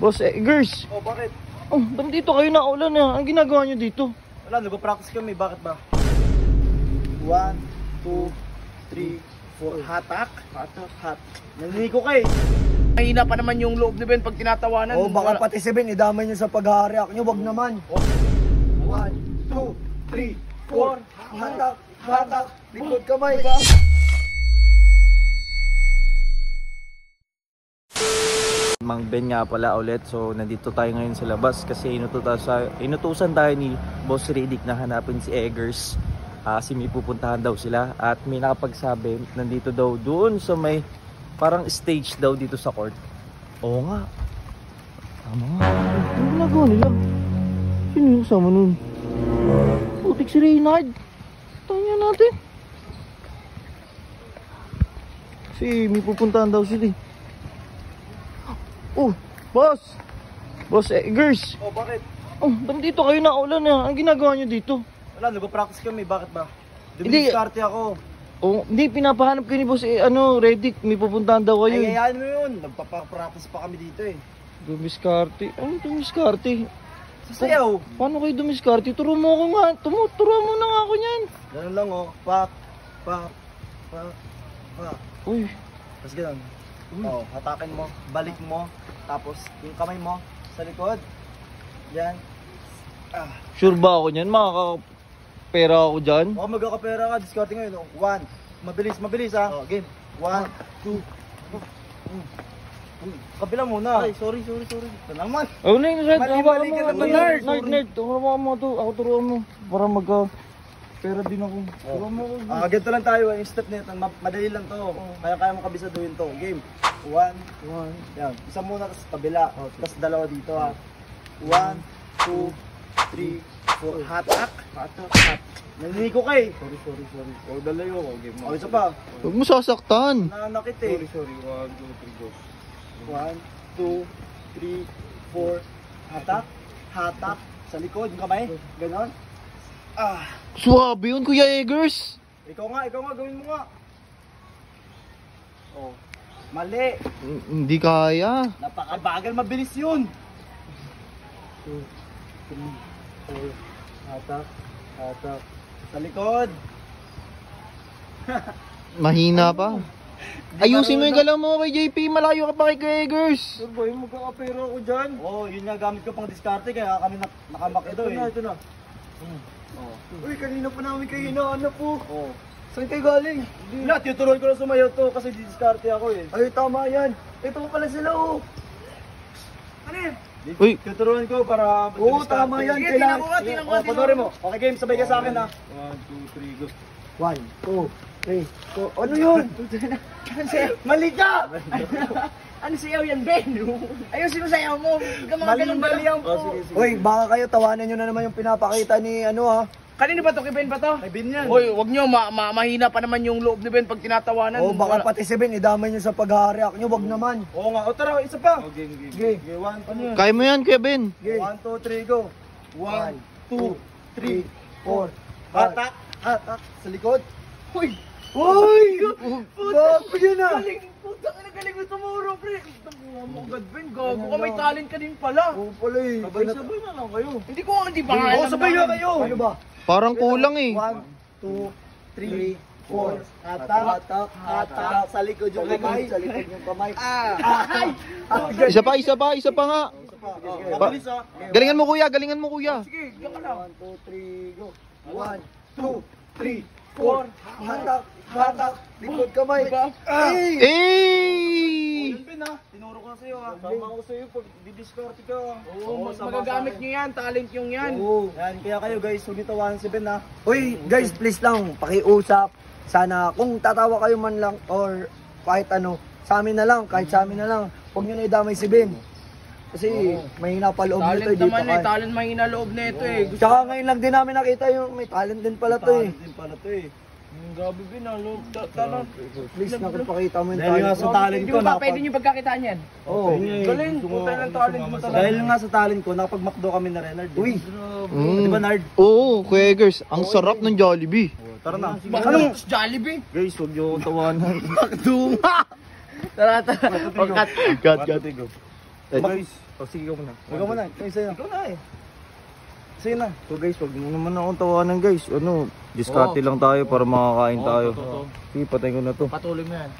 Boss Eggers. Oh, bakit? Oh, ba't dito kayo naulan na? Ang ginagawa nyo dito? Wala, nag-practice kami. Bakit ba? 1, 2, 3, 4. Hatak? Hat. Naniko ka eh. Mahina pa naman yung loob ni Ben pag tinatawanan. Oh, baka pati si Ben, idamay nyo sa pag-react nyo. Wag naman. 1, 2, 3, 4. Hatak, hatak. Likod kamay ba? Mang Ben nga pala ulit. So nandito tayo ngayon sa labas kasi inutusan tayo ni Boss Riddick na hanapin si Eggers. Kasi may pupuntahan daw sila at may nakapagsabi nandito daw doon sa may parang stage daw dito sa court. Oo nga. Tama nga. Ano ginagawa nila? Sino yung kasama nun? Putik si Reynard. Tanya natin. Kasi may pupuntahan daw sila eh. Oh, boss! Boss Eggers! Oh, bakit? Oh, ba't dito kayo naulan na? Ang ginagawa nyo dito? Wala, nag-practice kami. Bakit ba? Hindi. Dumiskarte ako. Oh, hindi, pinapahanap kayo ni Boss Riddick. May pupuntahan daw kayo. Ay, hayaan mo yun. Nagpapapractice pa kami dito eh. Dumiskarte? Ano dumiskarte? Sasayaw. Paano kayo dumiskarte? Turo mo ako nga. Turo mo na nga ako niyan. Ganun lang oh. Pak. Uy. Tapos ganun. Oh, hatakin mo. Balik mo. Tapos yung kamay mo sa likod. Yan. Sure ba ako niyan? Makakapera ako dyan? Oh, magkakapera ka. Discarding ngayon. 1. Mabilis ha. Oh, game. 1, 2. Kabila muna. Ay, sorry. Ito naman. Oh, na yung Red. Mali ka naman, Nerd. Turuan mo to. Ako turuan mo. Para pera din ako. Turuan mo ako. Ganito lang tayo. Yung step nito. Madali lang to. Kaya mo kabisaduhin to. Game. 1. Yan. Isa muna tapos kabila. Tapos dalawa dito ha. 1, 2, 3, 4. Hatak. Naniko ka eh. Sorry. Oh, dalayo ko. Game mo. O, isa pa. Huwag mo sasaktan. Nanakit eh. Sorry. 1, 2, 3, go. 1, 2, 3, 4. Hatak. Sa likod, yung kamay. Ganon. Suwabe yun, Kuya Eggers. Ikaw nga, gawin mo nga. Oh. Mali. Hindi kaya. Napakabagal, mabilis yun. 2, 3, 4. Hatak. Sa likod. Mahina pa. Ayusin mo yung galaw mo kay JP. Malayo ka pa kay Kuya Eggers. Sir boy, magkakapera ako dyan. Oo, yun nga gamit ko pang diskarte kaya kami nakamak ito eh. Ito na. Uy, kanina pa namin kayo hinahanap po. Oo. Saan kayo galing? Wala, tuturuan ko lang sumayaw to kasi diskarte ako eh. Ay, tama yan. Ito pa pala sila oh. Ano yan? Uy. Tuturuan ko para Oo, tama yan. Sige, tingnan ko. Panorin mo. Okay game, sabay ka sa akin ha. 1, 2, 3, go. 1, 2, 3, 4. Ano yun? Mali ka! Ano sayaw yan, Ben? Ayusin mo sayaw mo. Mali yan po. Uy, baka kayo tawanan nyo na naman yung pinapakita ni ano ha. Kanino ba to? Kay Ben ba to? Ay, bin yan. Hoy, wag nyo. Mahina pa naman yung loob ni Ben pag tinatawanan. Oh, baka pati si Ben, idamay nyo sa pag-react nyo. Wag naman. Oo nga. O tara, isa pa. Game. Okay. Okay, 1, 2, Kaya mo yan, Kuya Ben. 1, 2, 3, go. 1, 2, 3, 4. Hatak. Sa likod. Hoy! Uy! Bago yun ah! Putang ina, galing mo tumuro, pre. Tangina mo agad, Ben. Gago ka, may talent ka din pala. Oo pala eh. Sabay na lang kayo. Hindi ba? Oo, sabay na kayo. Ano ba? Parang kulang eh. 1, 2, 3, 4. Hatak. Sa likod yung kamay. Sa likod yung kamay. Isa pa nga. Mabilis ha. Galingan mo, Kuya. Sige, diyan ka lang. 1, 2, 3, go. 1, 2, 3, 4. Hatak. Likod kamay. Ay! Eh! Yun, Ben ha. Tinuro ko na sa'yo ha. Sama ko sa'yo pag didiskarte ka. Oo, magagamit nyo yan. Talent yung yan. Oo. Yan, kaya kayo guys, huwag niyo tawanan si Ben ha. Uy, guys, please lang, pakiusap. Sana kung tatawa kayo man lang or kahit ano, sa amin na lang, kahit sa amin na lang, huwag nyo na idamay si Ben. Kasi mahina pa loob nito, Talent hindi pa naman eh. kaya. Talent mahina loob na ito eh. Tsaka ngayon lang din namin nakita yung may talent din pala to eh. Din pala to eh. Grabe, Ben. Talent. Please na kung pakita mo yung Dahil nga talent. sa talent Hindi ko, mo ba pwede nyo pagkakitaan yan? Oo. Galing. Puta ng talent mo talaga. Dahil nga sa talent ko, nakapag-McDo kami na Renard. Uy, Di ba Nard? Oo, Kuya Eggers. Ang sarap ng Jollibee. Tara na. Ano? Jollibee? Guys, huwag niyo akong tawanan. Tara. Cut. Guys, sige ka muna. Ikaw mo na, sa'yo. Ikaw na eh. Sa'yo na. So guys, wag mo naman akong tawanan guys. Ano, diskarte lang tayo para makakain tayo. totoo. Sige, patay ko na to. Patuloy mo yan.